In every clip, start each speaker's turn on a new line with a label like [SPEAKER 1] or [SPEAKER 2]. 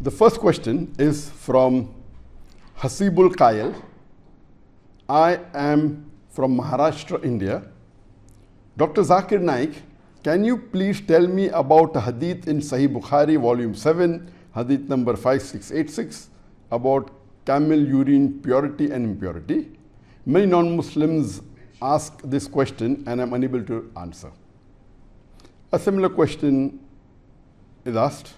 [SPEAKER 1] The first question is from Hasibul Kayal. I am from Maharashtra, India. Dr. Zakir Naik, can you please tell me about a hadith in Sahih Bukhari, volume 7, hadith number 5686, about camel urine purity and impurity? Many non-Muslims ask this question and I'm unable to answer. A similar question is asked.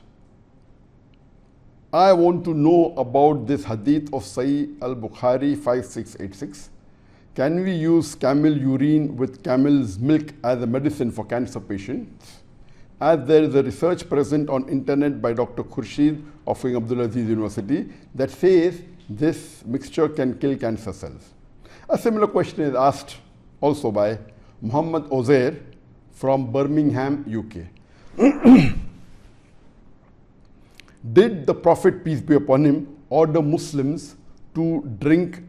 [SPEAKER 1] I want to know about this hadith of Sahih al-Bukhari 5686. Can we use camel urine with camel's milk as a medicine for cancer patients? As there is a research present on internet by Dr. Khurshid of Abdulaziz University that says this mixture can kill cancer cells. A similar question is asked also by Muhammad Ozair from Birmingham, UK. Did the Prophet, peace be upon him, order Muslims to drink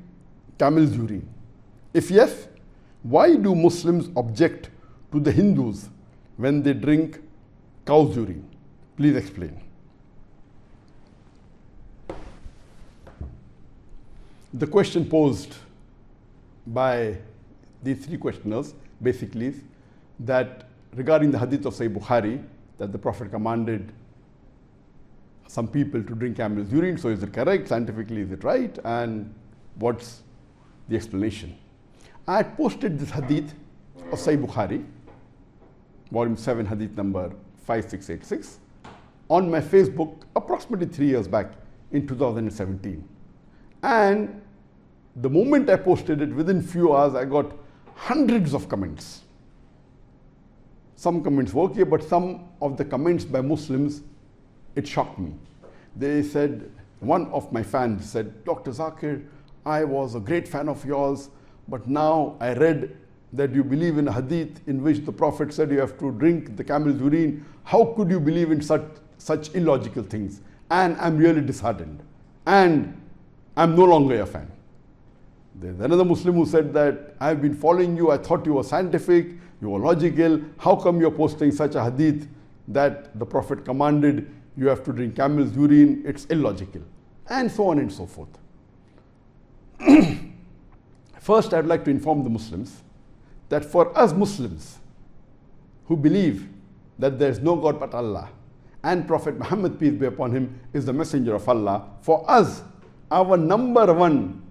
[SPEAKER 1] camel's urine? If yes, why do Muslims object to the Hindus when they drink cow's urine? Please explain. The question posed by these three questioners basically is that regarding the hadith of Sahih Bukhari, that the Prophet commanded some people to drink camel's urine. So is it correct? Scientifically, is it right? And what's the explanation? I had posted this hadith of Sahih Bukhari, volume 7, hadith number 5686, on my Facebook approximately 3 years back in 2017. And the moment I posted it, within few hours, I got hundreds of comments. Some comments were okay, but some of the comments by Muslims, it shocked me. They said, one of my fans said, Dr. Zakir, I was a great fan of yours, but now I read that you believe in a hadith in which the Prophet said you have to drink the camel's urine. How could you believe in such illogical things? And I'm really disheartened. And I'm no longer a fan. There's another Muslim who said that I've been following you. I thought you were scientific, you were logical. How come you're posting such a hadith that the Prophet commanded you have to drink camel's urine? It's illogical. And so on and so forth. First, I'd like to inform the Muslims that for us Muslims who believe that there is no God but Allah and Prophet Muhammad, peace be upon him, is the messenger of Allah, for us, our number one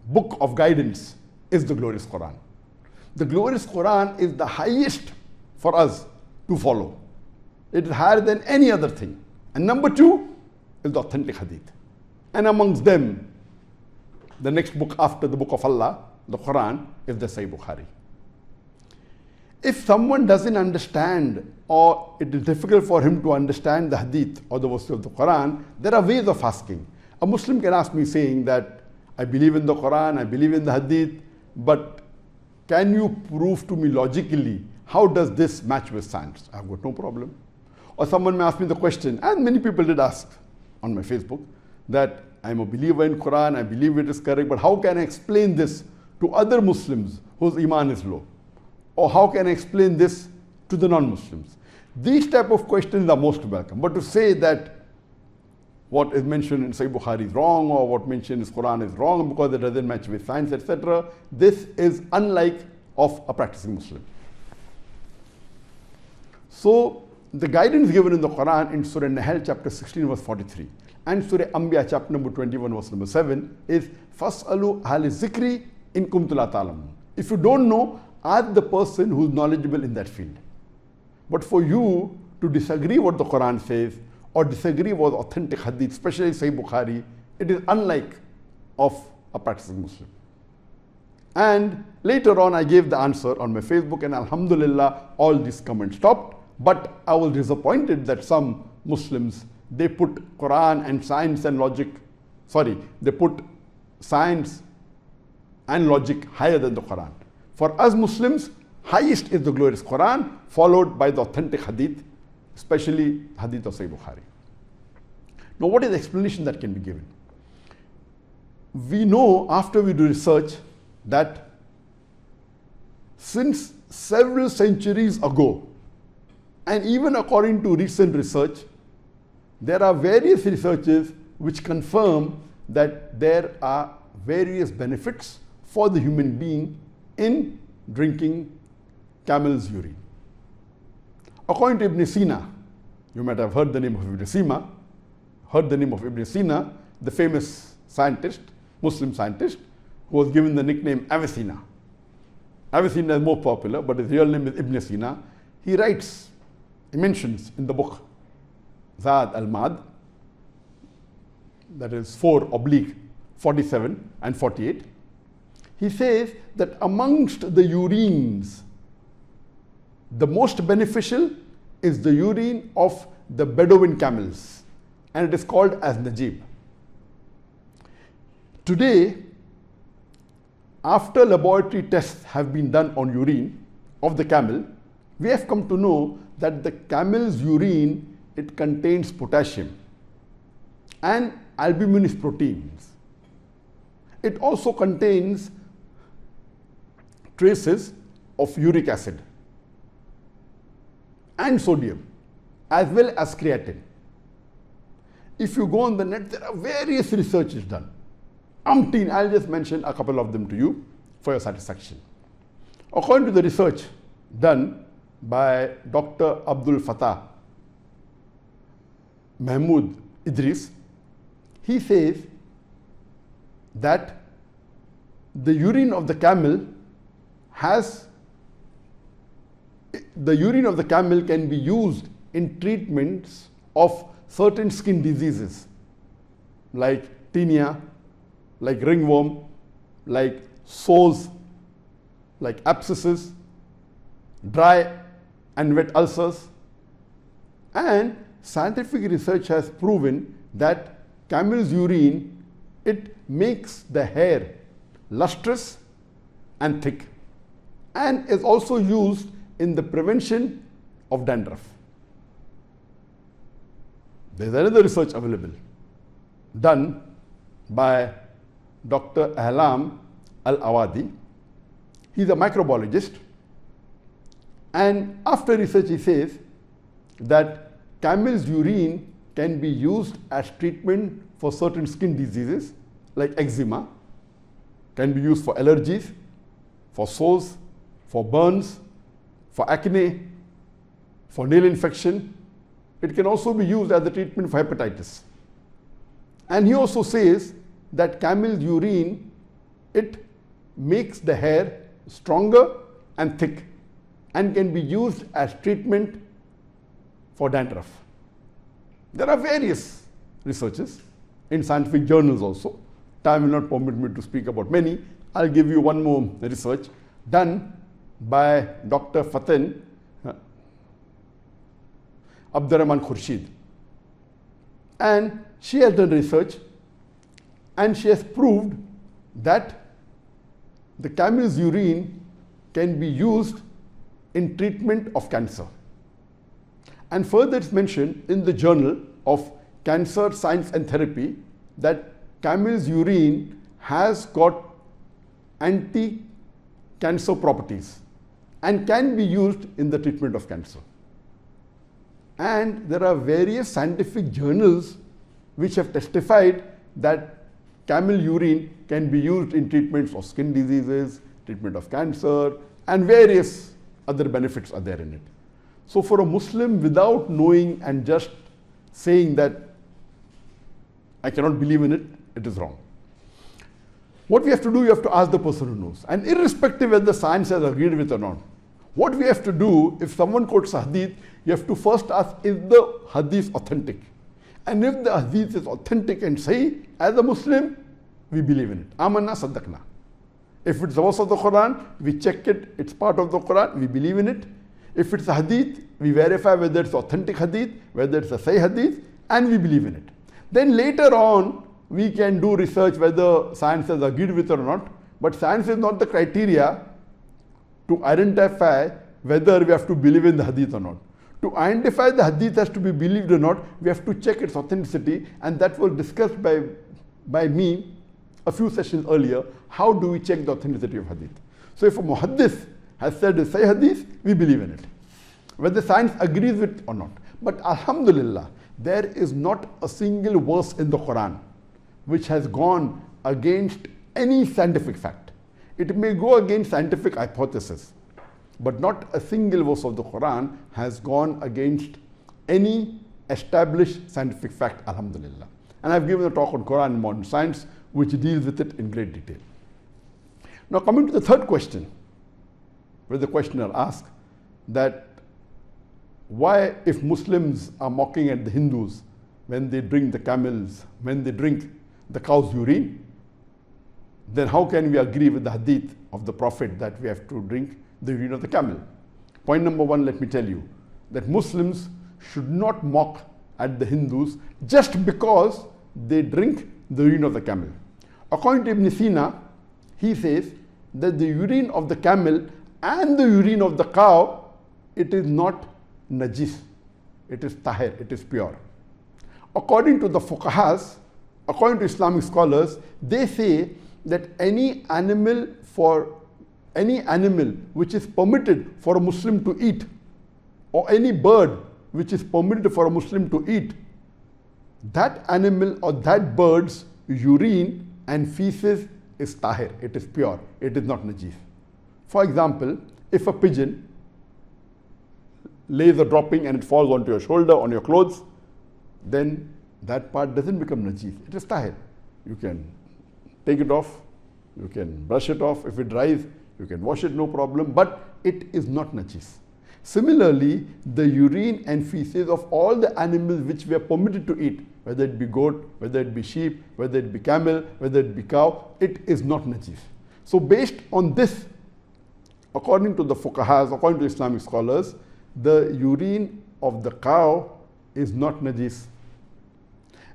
[SPEAKER 1] book of guidance is the glorious Quran. The glorious Quran is the highest for us to follow. It is higher than any other thing. And number two is the authentic hadith. And amongst them, the next book after the book of Allah, the Quran, is the Sahih Bukhari. If someone doesn't understand, or it is difficult for him to understand the hadith or the verse of the Quran, there are ways of asking. A Muslim can ask me saying that, I believe in the Quran, I believe in the hadith, but can you prove to me logically, how does this match with science? I've got no problem. Or someone may ask me the question, and many people did ask on my Facebook, that I'm a believer in Quran, I believe it is correct, but how can I explain this to other Muslims whose iman is low? Or how can I explain this to the non-Muslims? These type of questions are most welcome. But to say that what is mentioned in Sahih Bukhari is wrong, or what mentioned in Quran is wrong because it doesn't match with science, etc., this is unlike of a practicing Muslim. So the guidance given in the Quran in Surah Nahl chapter 16 verse 43 and Surah Anbiya chapter number 21 verse number 7 is Fas'alu ahli zikri in kuntum la ta'lamun. If you don't know, ask the person who is knowledgeable in that field. But for you to disagree what the Quran says or disagree with authentic hadith, especially Sahih Bukhari, it is unlike of a practicing Muslim. And later on I gave the answer on my Facebook, and alhamdulillah all these comments stopped. But I was disappointed that some Muslims, they put Quran and science and logic, they put science and logic higher than the Quran. For us Muslims, highest is the glorious Quran, followed by the authentic hadith, especially hadith of Sahih Bukhari. Now what is the explanation that can be given? We know after we do research that since several centuries ago, and even according to recent research, there are various researches which confirm that there are various benefits for the human being in drinking camel's urine. According to Ibn Sina, you might have heard the name of Ibn Sina, the famous scientist, Muslim scientist, who was given the nickname Avicenna. Avicenna is more popular, but his real name is Ibn Sina. He writes, he mentions in the book Zad al-Mad, that is 4/47 and 48, he says that amongst the urines, the most beneficial is the urine of the Bedouin camels, and it is called as Najib. Today, after laboratory tests have been done on urine of the camel, we have come to know that the camel's urine, it contains potassium and albuminous proteins. It also contains traces of uric acid and sodium, as well as creatine. If you go on the net, there are various researches done. I'll just mention a couple of them to you for your satisfaction. According to the research done by Dr. Abdul Fattah Mahmood Idris, he says that the urine of the camel can be used in treatments of certain skin diseases like tinea, like ringworm, like sores, like abscesses, dry and wet ulcers. And scientific research has proven that camel's urine, it makes the hair lustrous and thick, and is also used in the prevention of dandruff. There is another research available done by Dr. Ahlam Al-Awadi. He is a microbiologist, and after research he says that camel's urine can be used as treatment for certain skin diseases like eczema, can be used for allergies, for sores, for burns, for acne, for nail infection. It can also be used as a treatment for hepatitis. And he also says that camel's urine, it makes the hair stronger and thick and can be used as treatment for dandruff. There are various researches in scientific journals also. Time will not permit me to speak about many. I'll give you one more research done by Dr. Fatin Abdurrahman Khurshid. And she has done research and she has proved that the camel's urine can be used in treatment of cancer. And further it's mentioned in the Journal of Cancer Science and Therapy that camel's urine has got anti-cancer properties and can be used in the treatment of cancer. And there are various scientific journals which have testified that camel urine can be used in treatments of skin diseases, treatment of cancer, and various other benefits are there in it. So for a Muslim, without knowing and just saying that I cannot believe in it, it is wrong. What we have to do, you have to ask the person who knows. And irrespective whether the science has agreed with or not, what we have to do, if someone quotes a hadith, you have to first ask, is the hadith authentic? And if the hadith is authentic and sahih, as a Muslim, we believe in it. Amanna saddaqna. If it's the verse of the Quran, we check it, it's part of the Quran, we believe in it. If it's a hadith, we verify whether it's authentic hadith, whether it's a sahih hadith, and we believe in it. Then later on, we can do research whether science has agreed with it or not, but science is not the criteria to identify whether we have to believe in the hadith or not. To identify the hadith has to be believed or not, we have to check its authenticity, and that was discussed by me a few sessions earlier. How do we check the authenticity of hadith? So if a muhaddith has said it's sahih hadith, we believe in it, whether science agrees with it or not. But alhamdulillah, There is not a single verse in the Quran which has gone against any scientific fact. It may go against scientific hypothesis, but not a single verse of the Quran has gone against any established scientific fact, alhamdulillah. And I've given a talk on Quran and modern science which deals with it in great detail. Now coming to the third question, where the questioner asked that why, if Muslims are mocking at the Hindus when they drink the camels, when they drink the cow's urine, then how can we agree with the hadith of the Prophet that we have to drink the urine of the camel? Point number one, let me tell you that Muslims should not mock at the Hindus just because they drink the urine of the camel. According to Ibn Sina, he says that the urine of the camel and the urine of the cow, it is not najis, it is tahir, it is pure. According to the fuqahas, according to Islamic scholars, they say that any animal which is permitted for a Muslim to eat, or any bird which is permitted for a Muslim to eat, that animal or that bird's urine and feces is tahir, it is pure, it is not najis. For example, if a pigeon lays a dropping and it falls onto your shoulder, on your clothes, then that part doesn't become najis, it is tahir. You can take it off, you can brush it off. If it dries, you can wash it, no problem, but it is not najis. Similarly, the urine and feces of all the animals which we are permitted to eat, whether it be goat, whether it be sheep, whether it be camel, whether it be cow, it is not najis. So based on this, according to the fuqahas, according to Islamic scholars, the urine of the cow is not najis.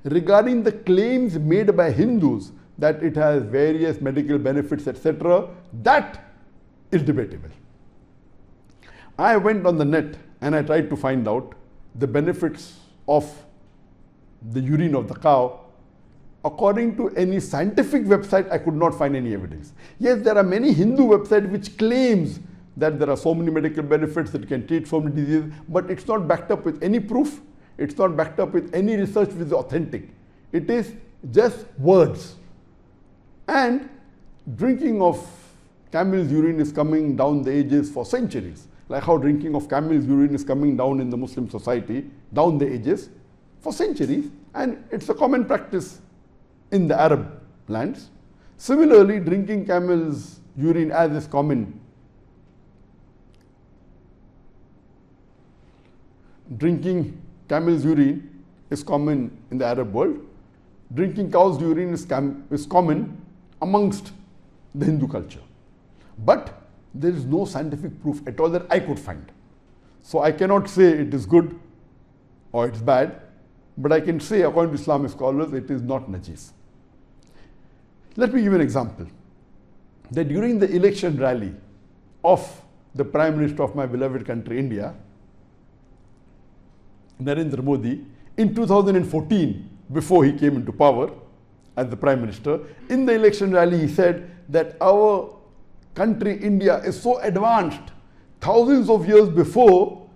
[SPEAKER 1] Regarding the claims made by Hindus that it has various medical benefits, etc., that is debatable. I went on the net and I tried to find out the benefits of the urine of the cow. According to any scientific website, I could not find any evidence. Yes, there are many Hindu websites which claims that there are so many medical benefits that can treat so many diseases, but it's not backed up with any proof. It's not backed up with any research which is authentic. It is just words. And drinking of camel's urine is coming down the ages for centuries. Like how drinking of camel's urine is coming down in the Muslim society, down the ages for centuries, and it's a common practice in the Arab lands. Similarly, drinking camel's urine as is common. Drinking camel's urine is common in the Arab world. Drinking cow's urine is common amongst the Hindu culture. But there is no scientific proof at all that I could find. So I cannot say it is good or it's bad, but I can say according to Islamic scholars it is not najis. Let me give an example. That during the election rally of the Prime Minister of my beloved country, India, Narendra Modi, in 2014, before he came into power as the Prime Minister, in the election rally he said that our country, India, is so advanced. Thousands of years before,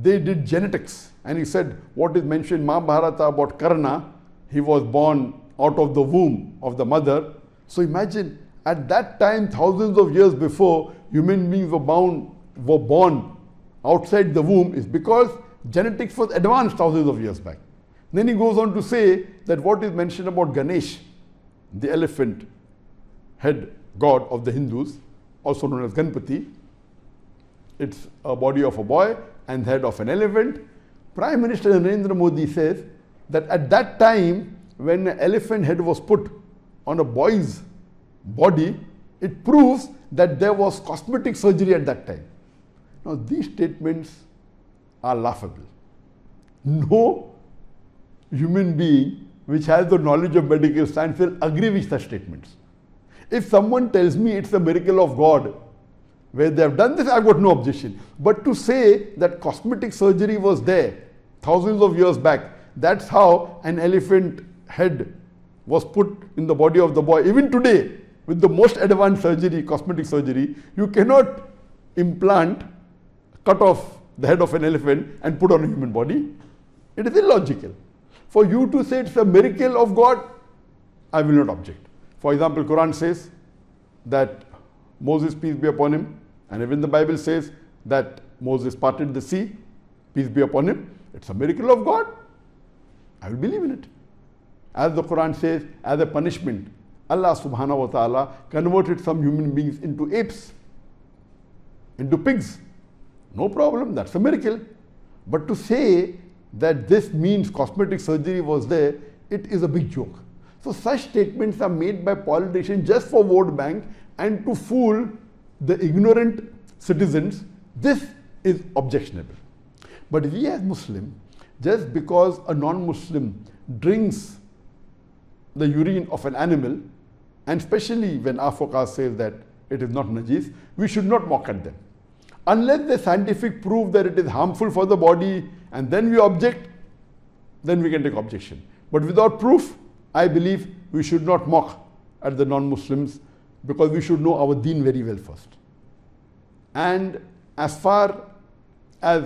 [SPEAKER 1] they did genetics. And he said, what is mentioned in Mahabharata about Karna, he was born out of the womb of the mother. So imagine, at that time, thousands of years before, human beings were born outside the womb, is because genetics was advanced thousands of years back. Then he goes on to say that what is mentioned about Ganesh, the elephant head god of the Hindus, also known as Ganpati, it's a body of a boy and head of an elephant. Prime Minister Narendra Modi says that at that time, when an elephant head was put on a boy's body, it proves that there was cosmetic surgery at that time. Now these statements are laughable. No human being which has the knowledge of medical science will agree with such statements. If someone tells me it's a miracle of God, where they have done this, I've got no objection. But to say that cosmetic surgery was there thousands of years back, that's how an elephant head was put in the body of the boy. Even today, with the most advanced surgery, cosmetic surgery, you cannot cut off the head of an elephant and put on a human body. It is illogical. For you to say it's a miracle of God, I will not object. For example, Quran says that Moses, peace be upon him, and even the Bible says that Moses parted the sea, peace be upon him. It's a miracle of God. I will believe in it. As the Quran says, as a punishment, Allah subhanahu wa ta'ala converted some human beings into apes, into pigs. No problem, that's a miracle. But to say that this means cosmetic surgery was there, it is a big joke. So such statements are made by politicians just for vote bank and to fool the ignorant citizens. This is objectionable. But we as Muslims, just because a non-Muslim drinks the urine of an animal, and especially when our forecast says that it is not najis, we should not mock at them. Unless the scientific proof that it is harmful for the body and then we object, then we can take objection. But without proof, I believe we should not mock at the non-Muslims, because we should know our deen very well first. And as far as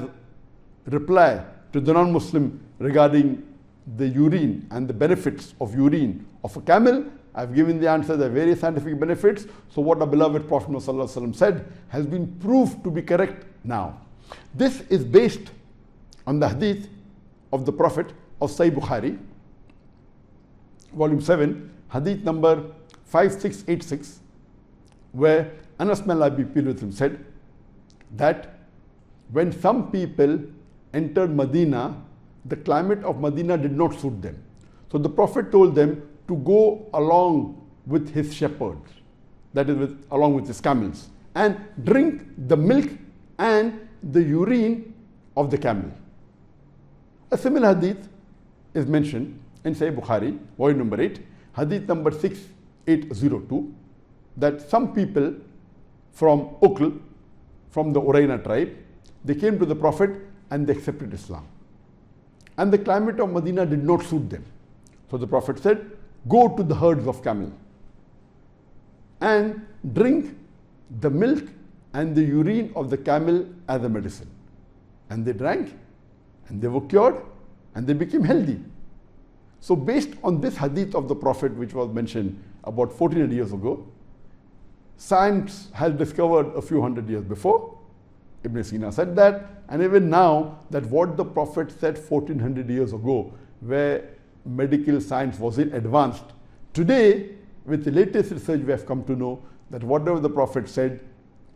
[SPEAKER 1] reply to the non-Muslim regarding the urine and the benefits of urine of a camel, I've given the answer, the various scientific benefits. So what our beloved Prophet ﷺ said has been proved to be correct now. This is based on the hadith of the Prophet of Sahih Bukhari, volume 7, hadith number 5686, where Anas may Allah be pleased with him said that when some people entered Medina, the climate of Medina did not suit them. So the Prophet told them to go along with his shepherds, that is along with his camels, and drink the milk and the urine of the camel. A similar hadith is mentioned in Sahih Bukhari, volume number 8, hadith number 6802, that some people from Ullal, from the Urine tribe, they came to the Prophet and they accepted Islam. And the climate of Medina did not suit them. So the Prophet said, go to the herds of camel and drink the milk and the urine of the camel as a medicine. And they drank and they were cured and they became healthy. So based on this hadith of the Prophet, which was mentioned about 1400 years ago, science has discovered a few hundred years before. Ibn Sina said that, and even now that what the Prophet said 1400 years ago, where medical science wasn't advanced, today with the latest research we have come to know that whatever the Prophet said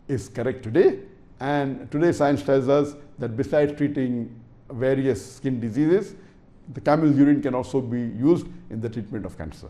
[SPEAKER 1] is correct today. And today science tells us that besides treating various skin diseases, the camel's urine can also be used in the treatment of cancer.